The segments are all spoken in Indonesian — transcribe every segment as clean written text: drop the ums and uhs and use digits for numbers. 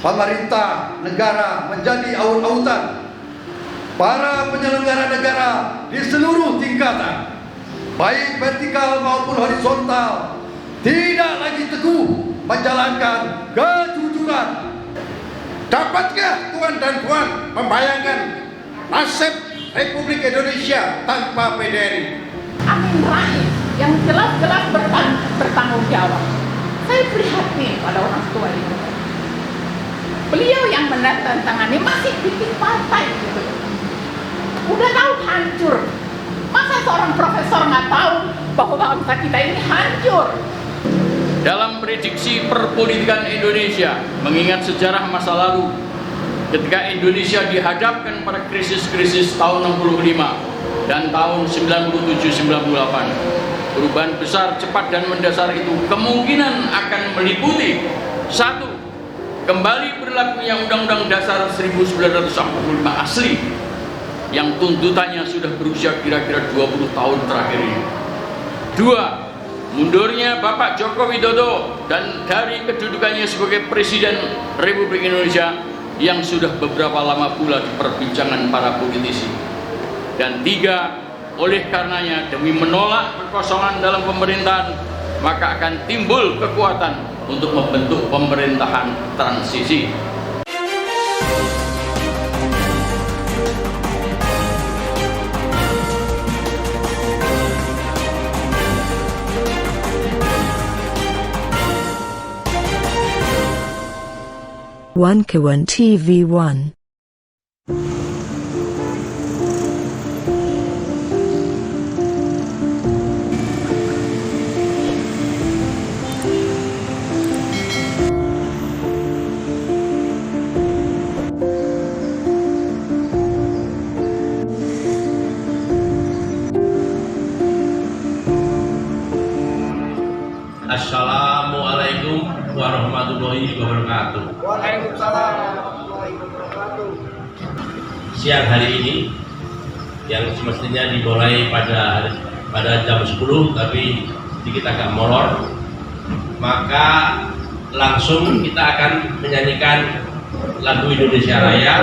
pemerintah negara menjadi aut-autan. Para penyelenggara negara di seluruh tingkatan, baik vertikal maupun horizontal, tidak lagi teguh menjalankan kejujuran. Dapatkah tuan dan puan membayangkan nasib Republik Indonesia tanpa PDRI? Amin Rais yang jelas-jelas bertanggung jawab. Saya prihatin pada orang tua itu. Beliau yang menandatangani masih bikin partai gitu. Udah tahu hancur. Masa seorang profesor nggak tahu bahwa bangsa kita ini hancur? Dalam prediksi perpolitikan Indonesia, mengingat sejarah masa lalu, ketika Indonesia dihadapkan pada krisis-krisis tahun 65 dan tahun 97-98, perubahan besar, cepat dan mendasar itu kemungkinan akan meliputi: 1. Kembali berlakunya Undang-Undang Dasar 1945 asli yang tuntutannya sudah berusia kira-kira 20 tahun terakhir ini. 2. Mundurnya Bapak Joko Widodo dan dari kedudukannya sebagai Presiden Republik Indonesia yang sudah beberapa lama pula diperbincangan para politisi. Dan 3. Oleh karenanya, demi menolak kekosongan dalam pemerintahan, maka akan timbul kekuatan untuk membentuk pemerintahan transisi. Wankawan TV1. Assalamualaikum warahmatullahi wabarakatuh. Waalaikumsalam warahmatullahi wabarakatuh. Siang hari ini yang semestinya dimulai pada jam 10 tapi sedikit agak molor, maka langsung kita akan menyanyikan lagu Indonesia Raya.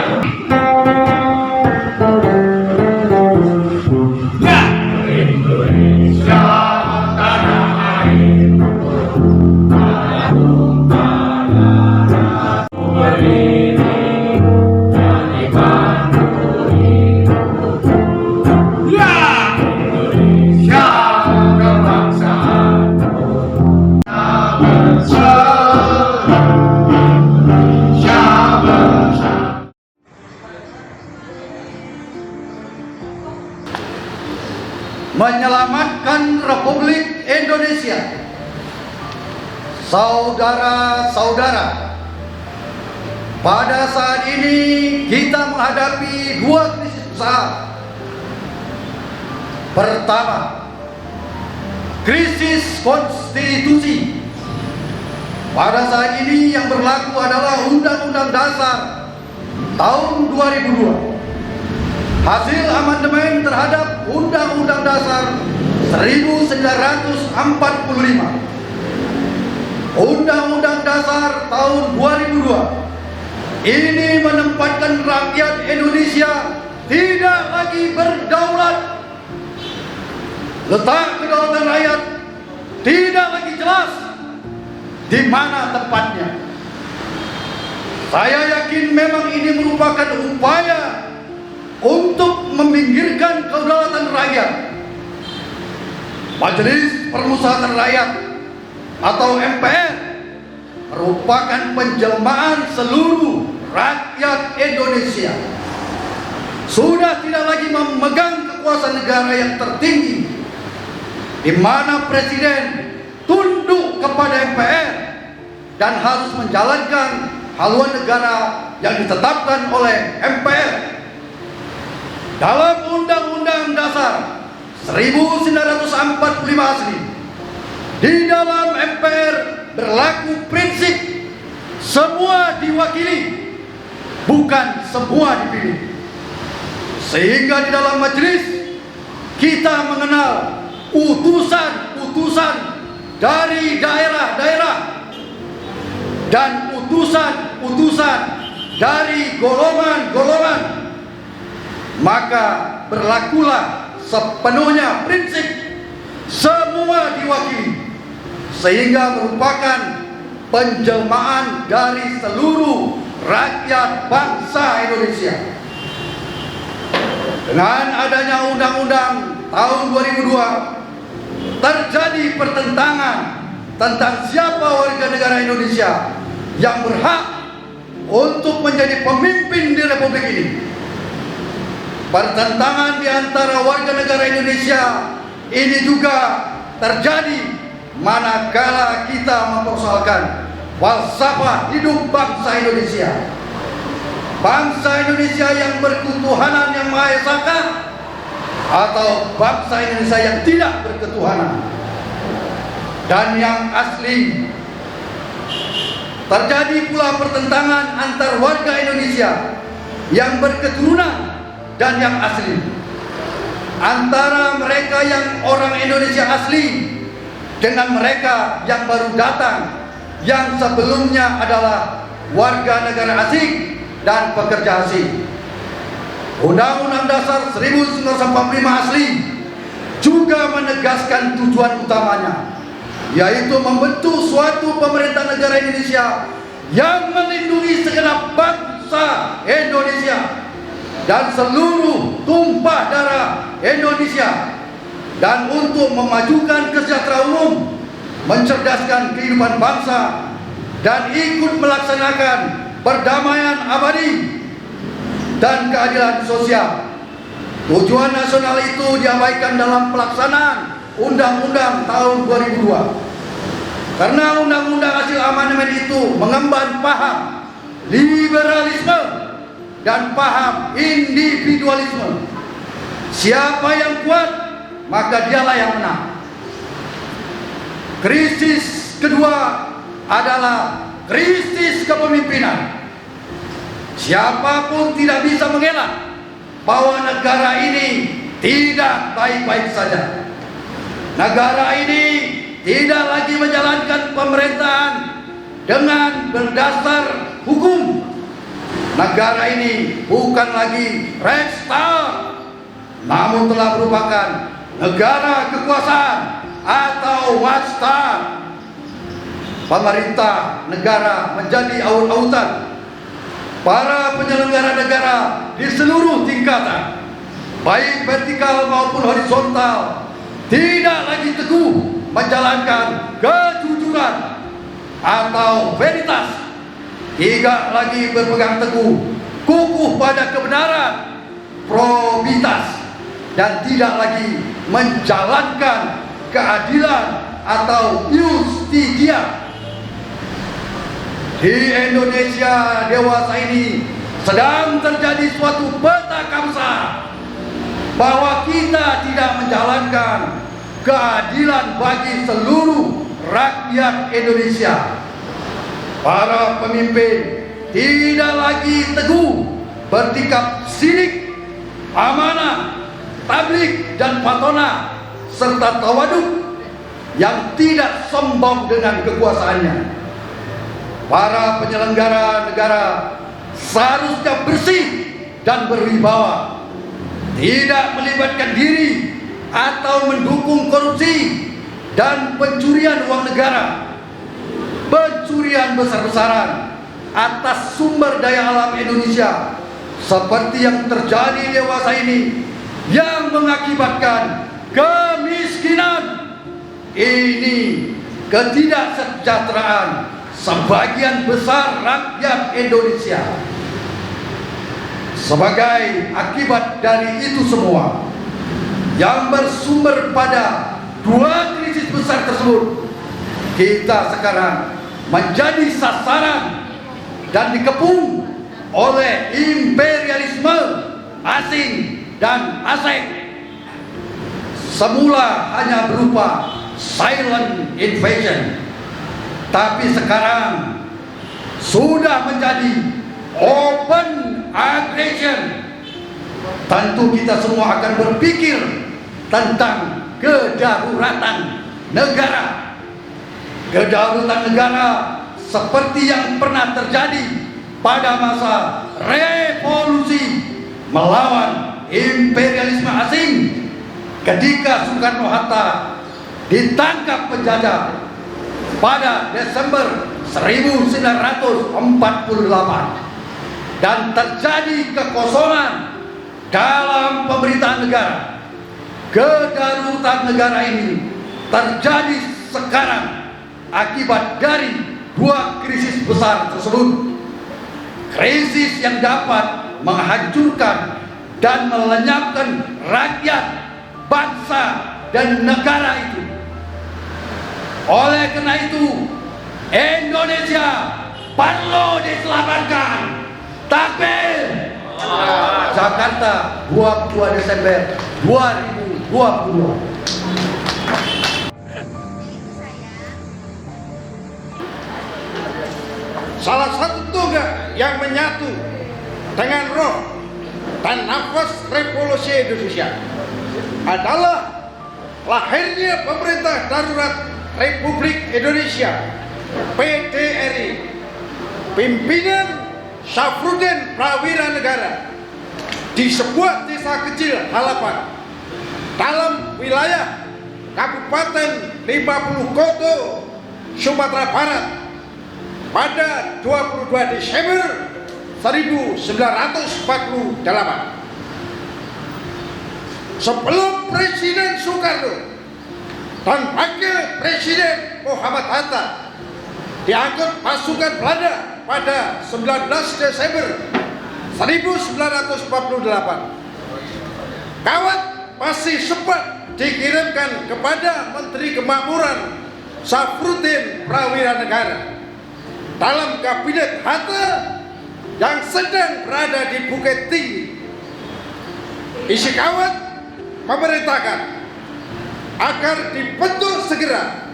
Menyelamatkan Republik Indonesia. Saudara-saudara, pada saat ini kita menghadapi dua krisis besar. Pertama, krisis konstitusi. Pada saat ini yang berlaku adalah Undang-Undang Dasar tahun 2002. Hasil amandemen terhadap Undang-Undang Dasar 1945. Undang-Undang Dasar tahun 2002 ini menempatkan rakyat Indonesia tidak lagi berdaulat. Letak kedaulatan rakyat tidak lagi jelas di mana tempatnya. Saya yakin memang ini merupakan upaya untuk meminggirkan kedaulatan rakyat. Majelis Permusyawaratan Rakyat atau MPR merupakan penjelmaan seluruh rakyat Indonesia. Sudah tidak lagi memegang kekuasaan negara yang tertinggi, di mana Presiden tunduk kepada MPR dan harus menjalankan haluan negara yang ditetapkan oleh MPR. Dalam Undang-Undang Dasar 1945 asli, di dalam MPR berlaku prinsip semua diwakili, bukan semua dipilih. Sehingga di dalam majelis kita mengenal utusan-utusan dari daerah-daerah dan utusan utusan-utusan dari golongan-golongan, maka berlakulah sepenuhnya prinsip semua diwakili, sehingga merupakan penjelmaan dari seluruh rakyat bangsa Indonesia. Dengan adanya Undang-Undang tahun 2002, terjadi pertentangan tentang siapa warga negara Indonesia yang berhak untuk menjadi pemimpin di Republik ini. Pertentangan di antara warga negara Indonesia ini juga terjadi manakala kita mempersoalkan falsafah hidup bangsa Indonesia. Bangsa Indonesia yang berketuhanan yang Maha Esa atau bangsa Indonesia yang tidak berketuhanan dan yang asli. Terjadi pula pertentangan antar warga Indonesia yang berketurunan dan yang asli, antara mereka yang orang Indonesia asli dengan mereka yang baru datang, yang sebelumnya adalah warga negara asing dan pekerja asing. Undang-Undang Dasar 1945 asli juga menegaskan tujuan utamanya, yaitu membentuk suatu pemerintah negara Indonesia yang melindungi segenap bangsa Indonesia dan seluruh tumpah darah Indonesia, dan untuk memajukan kesejahteraan umum, mencerdaskan kehidupan bangsa, dan ikut melaksanakan perdamaian abadi dan keadilan sosial. Tujuan nasional itu diabaikan dalam pelaksanaan Undang-Undang tahun 2002, karena Undang-Undang hasil amandemen itu mengemban paham liberalisme dan paham individualisme. Siapa yang kuat, maka dialah yang menang. Krisis kedua adalah krisis kepemimpinan. Siapapun tidak bisa mengelak bahwa negara ini tidak baik-baik saja. Negara ini tidak lagi menjalankan pemerintahan dengan berdasar hukum. Negara ini bukan lagi Reichstag, namun telah merupakan negara kekuasaan atau Machtstaat. Pemerintah negara menjadi aut-autan. Para penyelenggara negara di seluruh tingkatan, baik vertikal maupun horizontal, tidak lagi teguh menjalankan kejujuran atau veritas, tidak lagi berpegang teguh kukuh pada kebenaran, probitas, dan tidak lagi menjalankan keadilan atau justisia. Di Indonesia dewasa ini sedang terjadi suatu petaka besar bahwa kita tidak menjalankan keadilan bagi seluruh rakyat Indonesia. Para pemimpin tidak lagi teguh bersikap sidik, amanah, tablik, dan patona, serta tawaduk yang tidak sombong dengan kekuasaannya. Para penyelenggara negara seharusnya bersih dan berwibawa, tidak melibatkan diri atau mendukung korupsi dan pencurian uang negara, pencurian besar-besaran atas sumber daya alam Indonesia seperti yang terjadi dewasa ini, yang mengakibatkan kemiskinan ini, ketidaksejahteraan sebagian besar rakyat Indonesia. Sebagai akibat dari itu semua, yang bersumber pada dua krisis besar tersebut, kita sekarang menjadi sasaran dan dikepung oleh imperialisme asing dan asing. Semula hanya berupa silent invasion, tapi sekarang sudah menjadi open aggression. Tentu kita semua akan berpikir tentang kedaruratan negara. Kedaulatan negara seperti yang pernah terjadi pada masa revolusi melawan imperialisme asing ketika Soekarno-Hatta ditangkap penjajah pada Desember 1948 dan terjadi kekosongan dalam pemerintahan negara. Kedaruratan negara ini terjadi sekarang akibat dari dua krisis besar tersebut. Krisis yang dapat menghancurkan dan melenyapkan rakyat, bangsa, dan negara itu. Oleh karena itu, Indonesia perlu diselamatkan. Takbir! Jakarta, 22 Desember 2022. Salah satu tonggak yang menyatu dengan roh dan nafas revolusi Indonesia adalah lahirnya Pemerintah Darurat Republik Indonesia (PDRI), pimpinan Syafruddin Prawira Negara, di sebuah desa kecil Halapan dalam wilayah Kabupaten 50 Koto, Sumatera Barat pada 22 Desember 1948. Sebelum Presiden Soekarno dan Wakil Presiden Muhammad Hatta diangkut pasukan Belanda pada 19 Desember 1948, Kawat masih sempat dikirimkan kepada Menteri Kemakmuran Syafruddin Prawira Negara dalam kabinet Hatta yang sedang berada di Bukit Tinggi. Isi kawat memerintahkan agar dibentuk segera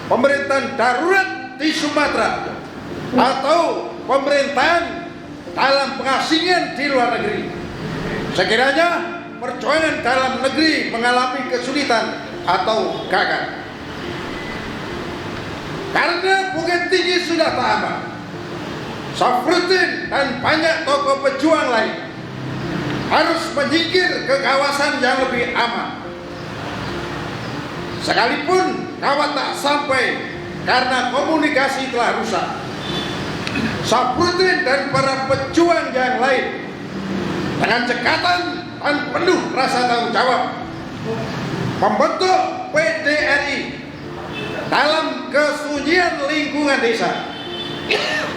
pemerintahan darurat di Sumatera atau pemerintahan dalam pengasingan di luar negeri sekiranya perjuangan dalam negeri mengalami kesulitan atau gagal. Karena Bukit Tinggi sudah tak aman, Syafruddin dan banyak tokoh pejuang lain harus menyingkir ke kawasan yang lebih aman. Sekalipun kawat tak sampai karena komunikasi telah rusak, Syafruddin dan para pejuang yang lain dengan cekatan dan penuh rasa tanggung jawab membentuk PDRI dalam kesunyian lingkungan desa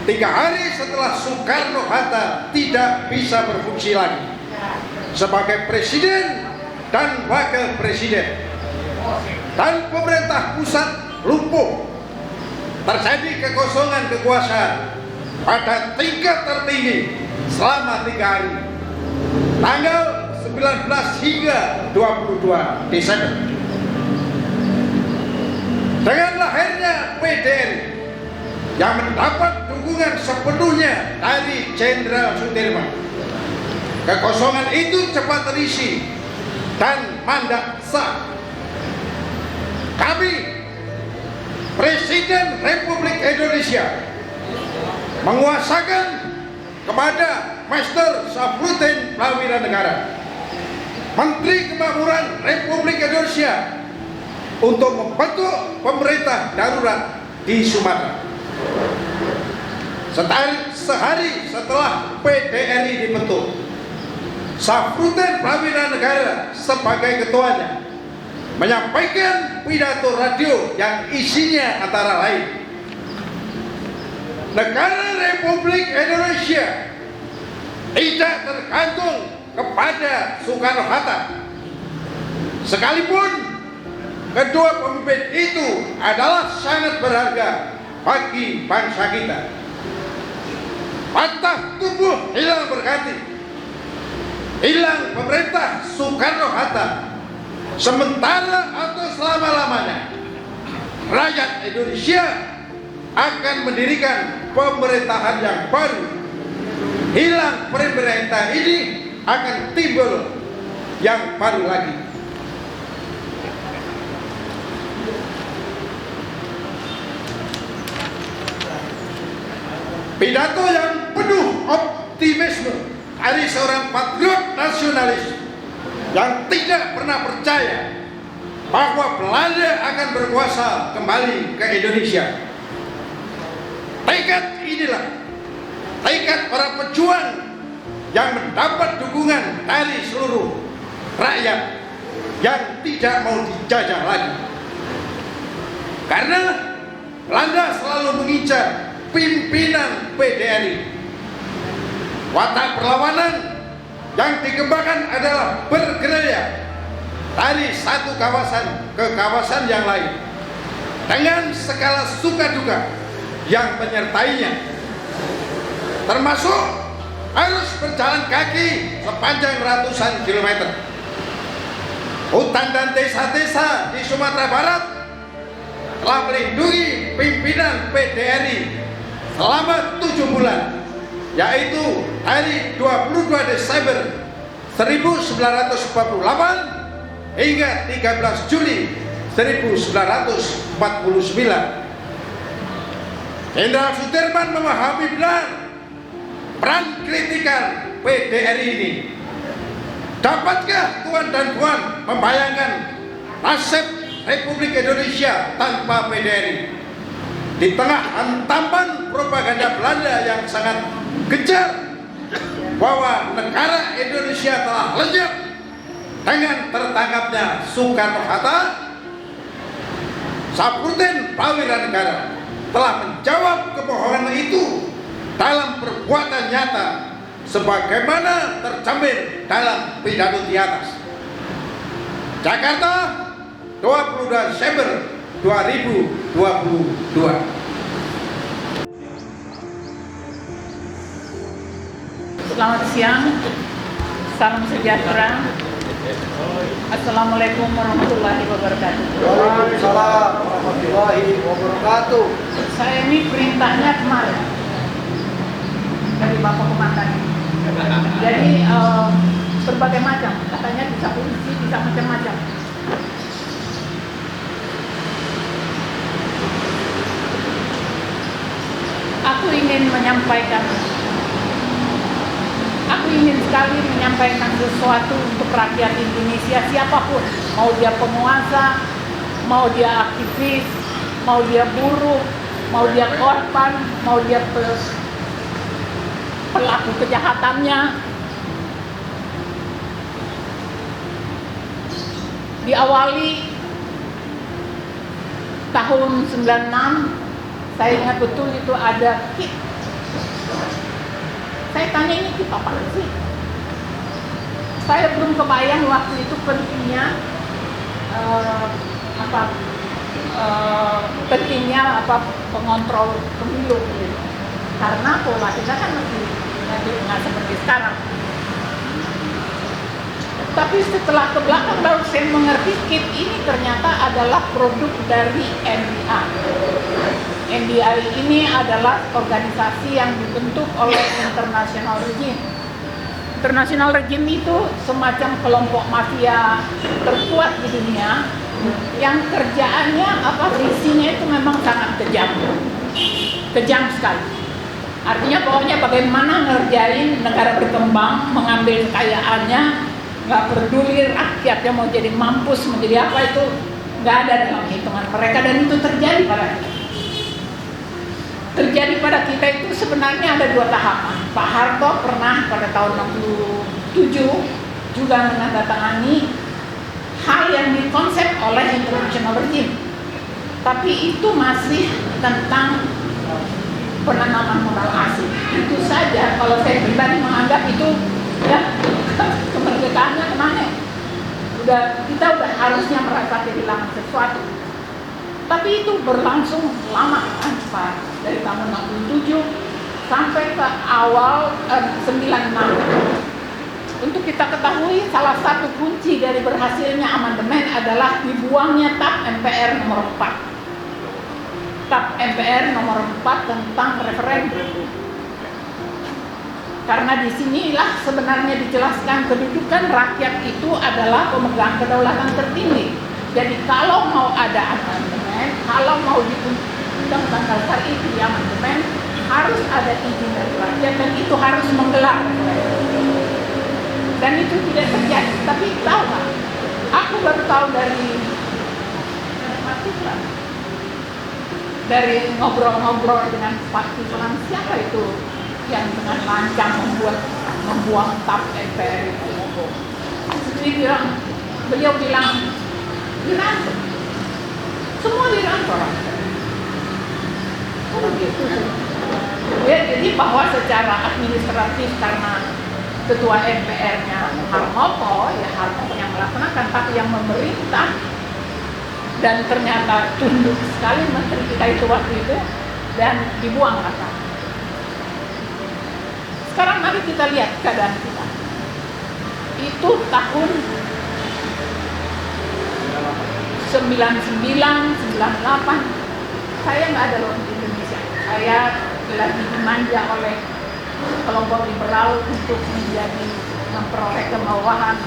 3 hari setelah Soekarno-Hatta tidak bisa berfungsi lagi sebagai presiden dan wakil presiden, dan pemerintah pusat lumpuh. Terjadi kekosongan kekuasaan pada tingkat tertinggi selama 3 hari, tanggal 19 hingga 22 Desember. Dengan lahirnya PDRI yang mendapat dukungan sepenuhnya dari Jenderal Sudirman, kekosongan itu cepat terisi dan mandat sah. Kami, Presiden Republik Indonesia, menguasakan kepada Master Syafruddin Prawira Negara, Menteri Kemakmuran Republik Indonesia, untuk membentuk pemerintah darurat di Sumatera. Sehari setelah PDRI dibentuk, Syafruddin Prawira Negara sebagai ketuanya menyampaikan pidato radio yang isinya antara lain, negara Republik Indonesia tidak tergantung kepada Soekarno-Hatta, sekalipun kedua pemimpin itu adalah sangat berharga bagi bangsa kita. Patah tubuh hilang berganti, hilang pemerintah Soekarno-Hatta, sementara atau selama-lamanya rakyat Indonesia akan mendirikan pemerintahan yang baru. Hilang pemerintah ini akan timbul yang baru lagi. pidato yang penuh optimisme dari seorang patriot nasionalis yang tidak pernah percaya bahwa Belanda akan berkuasa kembali ke Indonesia. Tekad inilah tekad para pejuang yang mendapat dukungan dari seluruh rakyat yang tidak mau dijajah lagi. Karena Belanda selalu mengincar pimpinan PDRI. Watak perlawanan yang dikembangkan adalah bergerilya dari satu kawasan ke kawasan yang lain dengan segala suka duka yang menyertainya, termasuk harus berjalan kaki sepanjang ratusan kilometer. Hutan dan desa-desa di Sumatera Barat telah melindungi pimpinan PDRI selama 7 bulan, yaitu dari 22 Desember 1948 hingga 13 Juli 1949. Jenderal Sudirman memahami benar peran kritikal PDRI ini. Dapatkah tuan dan puan membayangkan nasib Republik Indonesia tanpa PDRI? Di tengah hantaman propaganda Belanda yang sangat kejar bahwa negara Indonesia telah lenyap dengan tertangkapnya Soekarno-Hatta, Saprutin Prawira telah menjawab kebohongan itu dalam perbuatan nyata sebagaimana tercermin dalam pidato di atas. Jakarta, 22 Desember 2022. Selamat siang, salam sejahtera. Assalamualaikum warahmatullahi wabarakatuh. Waalaikumsalam warahmatullahi wabarakatuh. Saya ini perintahnya kemarin dari Bapak Komandan. Jadi berbagai macam, katanya bisa polisi, bisa macam-macam. Aku ingin sekali menyampaikan sesuatu untuk rakyat Indonesia siapapun, mau dia penguasa, mau dia aktivis, mau dia buruh, mau dia korban, mau dia pelaku kejahatannya. Diawali tahun 96, saya ingat betul itu ada kit. Saya tanya, ini kit apa sih? Saya belum kebayang waktu itu pentingnya pengontrol pemilu gitu. Karena pola kita kan masih nggak seperti sekarang. Tapi setelah ke belakang baru saya mengerti kit ini ternyata adalah produk dari NDI. NDI ini adalah organisasi yang dibentuk oleh International Regime. International Regime itu semacam kelompok mafia terkuat di dunia yang kerjaannya visinya itu memang sangat kejam sekali. Artinya pokoknya bagaimana ngerjain negara berkembang, mengambil kekayaannya, nggak peduli rakyatnya mau jadi mampus, mau jadi apa, itu nggak ada dalam hitungan mereka. Dan itu terjadi pada kita itu sebenarnya ada 2 tahapan. Pak Harto pernah pada tahun 67 juga menandatangani hal yang dikonsep oleh International Regime, tapi itu masih tentang penanaman modal asing. Itu saja kalau saya pribadi menganggap itu ya kemerdekaannya kemana? Kita udah harusnya merasa kehilangan sesuatu. Tapi itu berlangsung lama kan, Pak, dari tahun 67 sampai ke awal 96. Untuk kita ketahui, salah satu kunci dari berhasilnya amandemen adalah dibuangnya TAP MPR nomor 4. TAP MPR nomor 4 tentang referendum. Karena disinilah sebenarnya dijelaskan kedudukan rakyat itu adalah pemegang kedaulatan tertinggi. Jadi kalau mau ada amandemen, kalau mau diundang-undang dasar itu di amandemen, harus ada izin dari rakyat dan itu harus menggelar. Dan itu tidak terjadi. Tapi tahu nggak? Aku baru tahu dari ngobrol-ngobrol dengan Pak Kiflan, siapa itu yang dengan lancang membuang tap MPR itu. Beliau bilang dirangkul, semua dirangkul. Oh gitu. Ya, jadi bahwa secara administratif karena ketua MPR-nya Harmoko, ya Harmoko yang melaksanakan, tapi yang memerintah dan ternyata tunduk sekali menteri kita itu waktu itu dan dibuang kata. Sekarang mari kita lihat keadaan kita. Itu tahun 99, 98, saya nggak ada loh di Indonesia. Saya lagi dimanja oleh kelompok liberal untuk memperoleh kemewahan,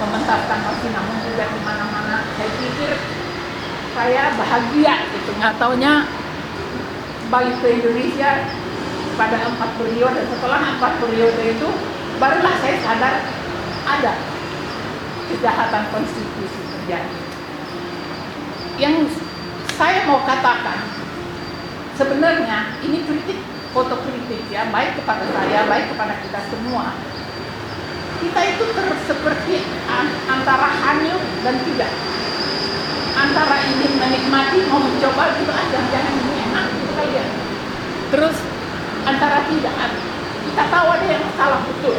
mementaskan Sinamon juga di mana-mana. Saya pikir saya bahagia gitu, nggak taunya balik ke Indonesia pada 4 periode. Setelah 4 periode itu barulah saya sadar ada kejahatan konstitusi terjadi. Yang saya mau katakan sebenarnya ini kritik, foto kritik ya, baik kepada saya, baik kepada kita semua. Kita itu seperti antara hanyut dan tidak, antara ingin menikmati mau mencoba gitu aja, jangan ini enak gitu kalian. Terus antara tidak, kita tahu ada yang salah betul,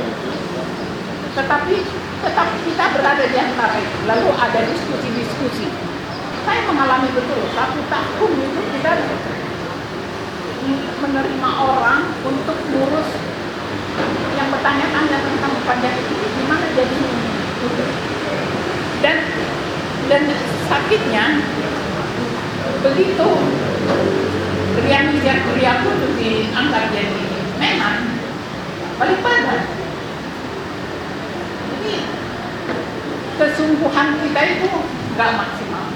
tetapi tetap kita berada di antara itu. Lalu ada diskusi-diskusi. Saya mengalami betul 1 tahun itu kita menerima orang untuk ngurus yang bertanya-tanya tentang pajak itu gimana jadinya. Dan sakitnya begitu Riani Jakuriaku itu diangkat jadi Menhan, balik badan. Jadi kesungguhan kita itu nggak maksimal.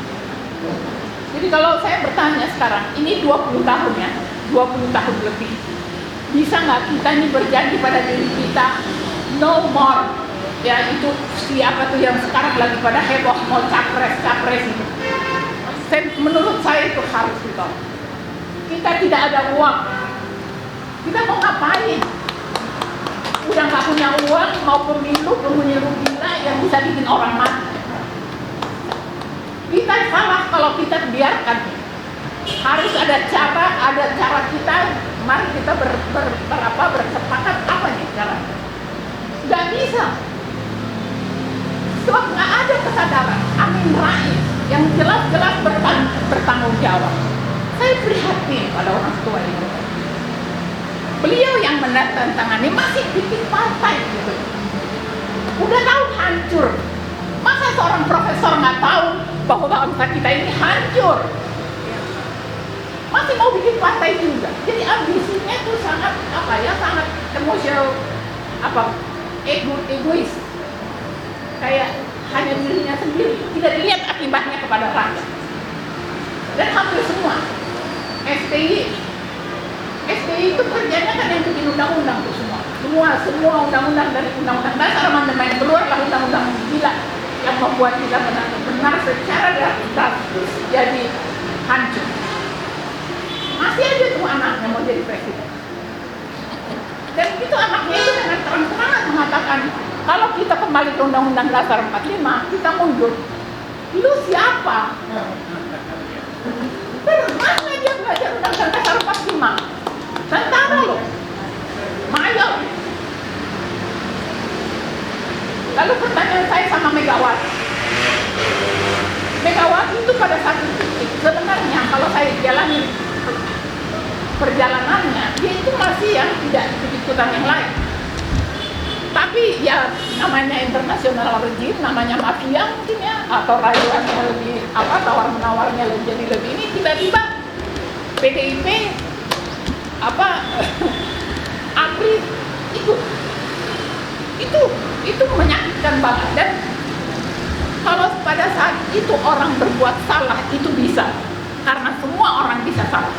Jadi kalau saya bertanya sekarang, ini 20 tahun ya, 20 tahun lebih, bisa nggak kita ini berjanji pada diri kita no more, ya itu siapa tuh yang sekarang lagi pada heboh mau capres itu. Menurut saya itu harus ditolak. Kita tidak ada uang, kita mau ngapain? Udah nggak punya uang, mau pemilu gila yang bisa bikin orang mati. Kita salah kalau kita biarkan. Harus ada cara kita. Mari kita bersepakat apa nih caranya? Nggak bisa. Sebab nggak ada kesadaran. Amin Rais yang jelas-jelas bertanggung jawab. Saya prihatin pada orang tua itu. Beliau yang menandatangani masih bikin partai gitu. Udah tahu hancur. Masa seorang profesor nggak tahu bahwa bangsa kita ini hancur? Masih mau bikin partai juga. Jadi ambisinya itu sangat sangat emosional, egois. Kayak hanya dirinya sendiri, tidak dilihat akibatnya kepada rakyat. Dan hampir semua STI itu kerjanya kan yang bikin undang-undang tuh semua undang-undang dari undang-undang dasar amandemen keluarlah undang-undang gila yang membuat kita benar-benar secara gratis jadi hancur. Masih aja tuh anaknya mau jadi presiden. Dan itu anaknya itu dengan terang-terangan mengatakan kalau kita kembali ke Undang-Undang Dasar 45 kita mundur. Lu siapa? Terus mana dia belajar Undang-Undang Dasar 45? Tentara loh, mayor. Lalu pertanyaan saya sama Megawati. Megawati itu pada satu titik sebenarnya kalau saya jalani perjalanannya, dia itu masih yang tidak ikut-ikutan yang lain. Tapi ya namanya internasional regime, namanya mafia mungkin ya, atau rayuannya lebih tawar-menawarnya jadi lebih ini tiba-tiba PDIP APRI itu menyakitkan banget. Dan kalau pada saat itu orang berbuat salah itu bisa, karena semua orang bisa salah.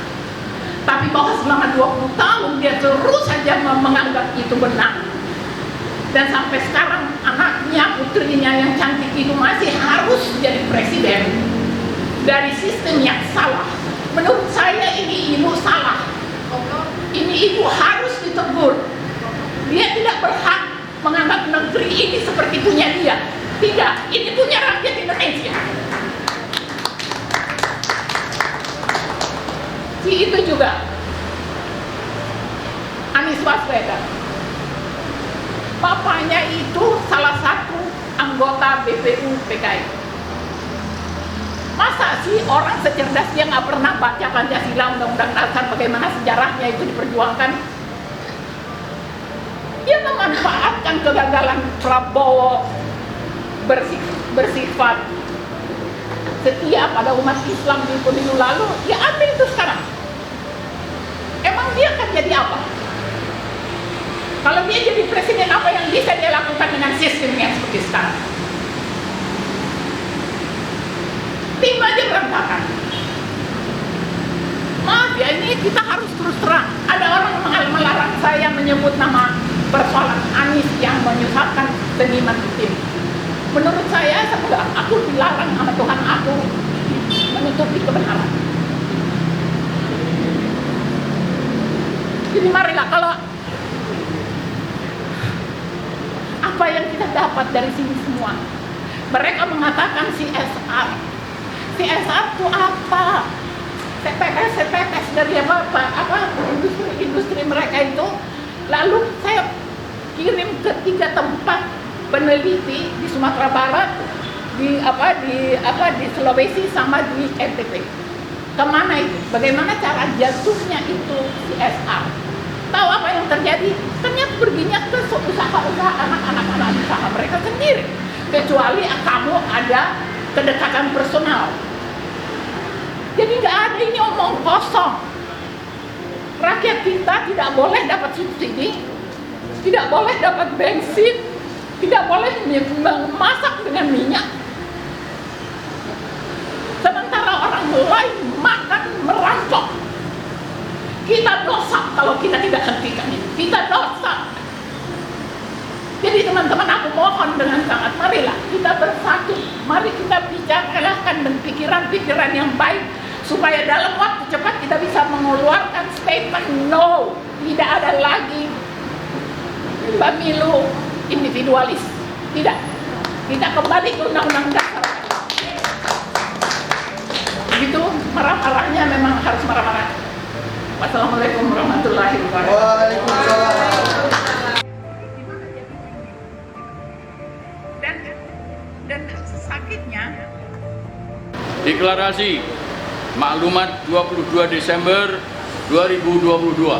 Tapi bahwa selama 20 tahun dia terus saja menganggap itu benar. Dan sampai sekarang anaknya, putrinya yang cantik itu masih harus jadi presiden. Dari sistem yang salah. Menurut saya ini ibu salah. Ini ibu harus ditegur. Dia tidak berhak menganggap negeri ini seperti punya dia. Tidak, ini punya rakyat Indonesia. Itu juga Anies Baswedan. Bapaknya itu salah satu anggota BPU PKI. Masa sih orang secerdas dia nggak pernah baca Pancasila, Undang-Undang Dasar, bagaimana sejarahnya itu diperjuangkan? Dia memanfaatkan kegagalan Prabowo bersifat setia pada umat Islam di pemilu lalu, dia ambil itu sekarang. Emang dia akan jadi apa? Kalau dia jadi presiden, apa yang bisa dia lakukan dengan sistem yang seperti sekarang? Tim aja berantakan. Maaf ya, ini kita harus terus terang. Ada orang melarang saya menyebut nama persoalan Anies yang menyusahkan seniman tim. Menurut saya, aku dilarang sama Tuhan aku menutupi kebenaran. Jadi marilah, kalau apa yang kita dapat dari sini semua, mereka mengatakan CSR. CSR itu apa? CPS dari apa industri mereka itu. Lalu saya kirim ke 3 tempat peneliti di Sumatera Barat, di Sulawesi sama di NTB. Kemana itu? Bagaimana cara jatuhnya itu CSR? Tahu apa yang terjadi? Ternyata perginya ke usaha-usaha anak-anak usaha mereka sendiri. Kecuali kamu ada kedekatan personal. Jadi nggak ada, ini omong kosong. Rakyat kita tidak boleh dapat subsidi, tidak boleh dapat bensin, tidak boleh memasak dengan minyak. Sementara orang lain makan merampok. Kita dosa kalau kita tidak hentikan ini. Kita dosa. Jadi teman-teman, aku mohon dengan sangat, marilah kita bersatu. Mari kita bicarakan dengan pikiran-pikiran yang baik, supaya dalam waktu cepat kita bisa mengeluarkan statement no. Tidak ada lagi pemilu individualis. Tidak. Kita kembali ke Undang-Undang Dasar. Begitu, marah-marahnya memang harus marah-marah. Wassalamualaikum warahmatullahi wabarakatuh. Waalaikumsalam. Dan sakitnya, Deklarasi Maklumat 22 Desember 2022.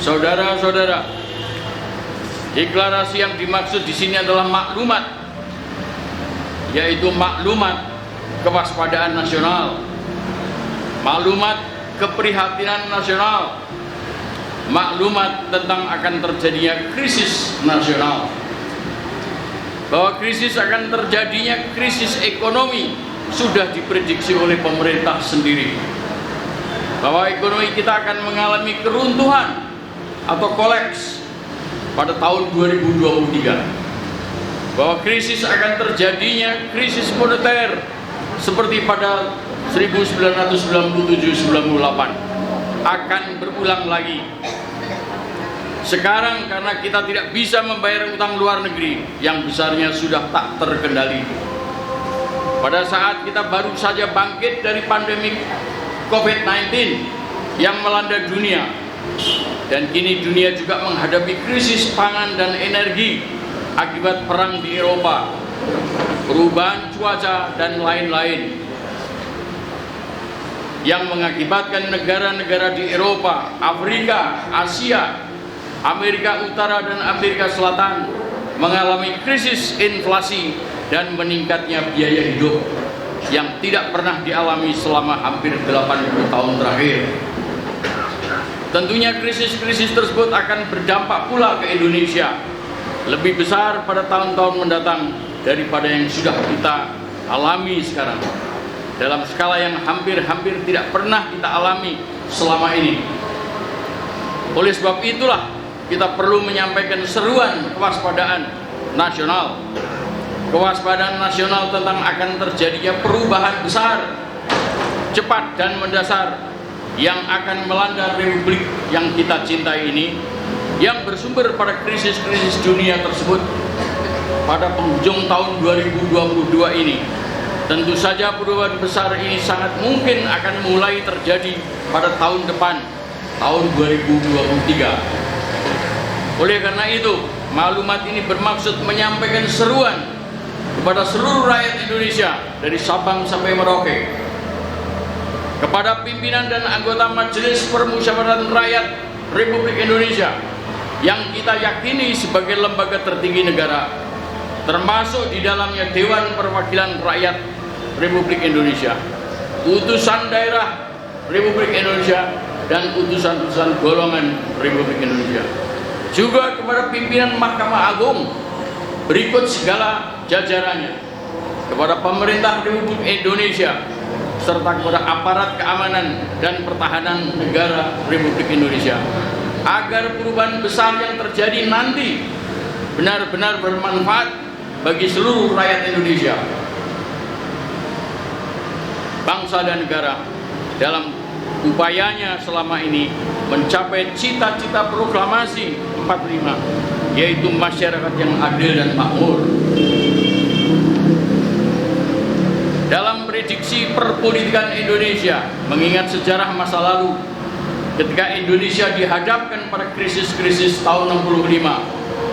Saudara-saudara, deklarasi yang dimaksud di sini adalah maklumat, yaitu maklumat kewaspadaan nasional, maklumat keprihatinan nasional, maklumat tentang akan terjadinya krisis nasional, bahwa krisis akan terjadinya krisis ekonomi sudah diprediksi oleh pemerintah sendiri, bahwa ekonomi kita akan mengalami keruntuhan atau kolaps pada tahun 2023, bahwa krisis akan terjadinya krisis moneter seperti pada 1997-98 akan berulang lagi. Sekarang karena kita tidak bisa membayar utang luar negeri yang besarnya sudah tak terkendali. Pada saat kita baru saja bangkit dari pandemi COVID-19 yang melanda dunia, dan kini dunia juga menghadapi krisis pangan dan energi akibat perang di Eropa, perubahan cuaca dan lain-lain, yang mengakibatkan negara-negara di Eropa, Afrika, Asia, Amerika Utara dan Amerika Selatan mengalami krisis inflasi dan meningkatnya biaya hidup yang tidak pernah dialami selama hampir 80 tahun terakhir. Tentunya krisis-krisis tersebut akan berdampak pula ke Indonesia, lebih besar pada tahun-tahun mendatang daripada yang sudah kita alami sekarang dalam skala yang hampir-hampir tidak pernah kita alami selama ini. Oleh sebab itulah kita perlu menyampaikan seruan kewaspadaan nasional. Kewaspadaan nasional tentang akan terjadinya perubahan besar, cepat dan mendasar yang akan melanda republik yang kita cintai ini, yang bersumber pada krisis-krisis dunia tersebut pada penghujung tahun 2022 ini. Tentu saja perubahan besar ini sangat mungkin akan mulai terjadi pada tahun depan, tahun 2023. Oleh karena itu, maklumat ini bermaksud menyampaikan seruan kepada seluruh rakyat Indonesia dari Sabang sampai Merauke, kepada pimpinan dan anggota Majelis Permusyawaratan Rakyat Republik Indonesia yang kita yakini sebagai lembaga tertinggi negara, termasuk di dalamnya Dewan Perwakilan Rakyat Republik Indonesia, utusan daerah Republik Indonesia, dan utusan-utusan golongan Republik Indonesia. Juga kepada pimpinan Mahkamah Agung berikut segala jajarannya, kepada pemerintah Republik Indonesia, serta kepada aparat keamanan dan pertahanan negara Republik Indonesia, agar perubahan besar yang terjadi nanti benar-benar bermanfaat bagi seluruh rakyat Indonesia, bangsa dan negara, dalam upayanya selama ini mencapai cita-cita proklamasi 45, yaitu masyarakat yang adil dan makmur. Dalam prediksi perpolitikan Indonesia, mengingat sejarah masa lalu ketika Indonesia dihadapkan pada krisis-krisis tahun 65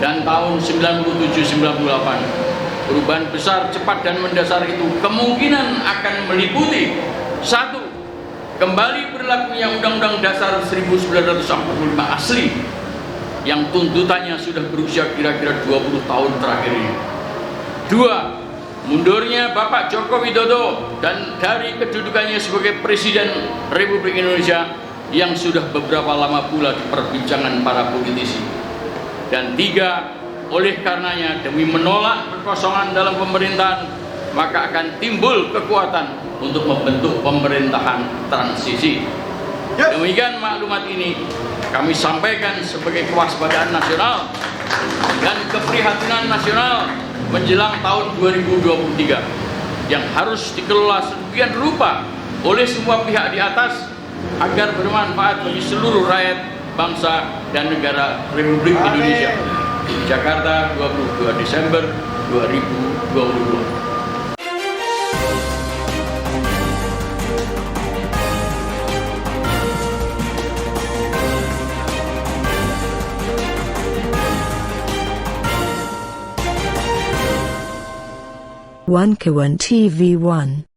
dan tahun 97-98, perubahan besar, cepat dan mendasar itu kemungkinan akan meliputi: 1. Kembali berlakunya Undang-Undang Dasar 1945 asli yang tuntutannya sudah berusia kira-kira 20 tahun terakhir ini. 2. Mundurnya Bapak Joko Widodo dan dari kedudukannya sebagai Presiden Republik Indonesia yang sudah beberapa lama pula diperbincangan para politisi. Dan 3, oleh karenanya demi menolak kekosongan dalam pemerintahan, maka akan timbul kekuatan untuk membentuk pemerintahan transisi. Demikian maklumat ini kami sampaikan sebagai kewaspadaan nasional dan keprihatinan nasional menjelang tahun 2023 yang harus dikelola sedemikian rupa oleh semua pihak di atas agar bermanfaat bagi seluruh rakyat, bangsa, dan negara Republik Indonesia. Jakarta, 22 Desember 2022. One K1 TV1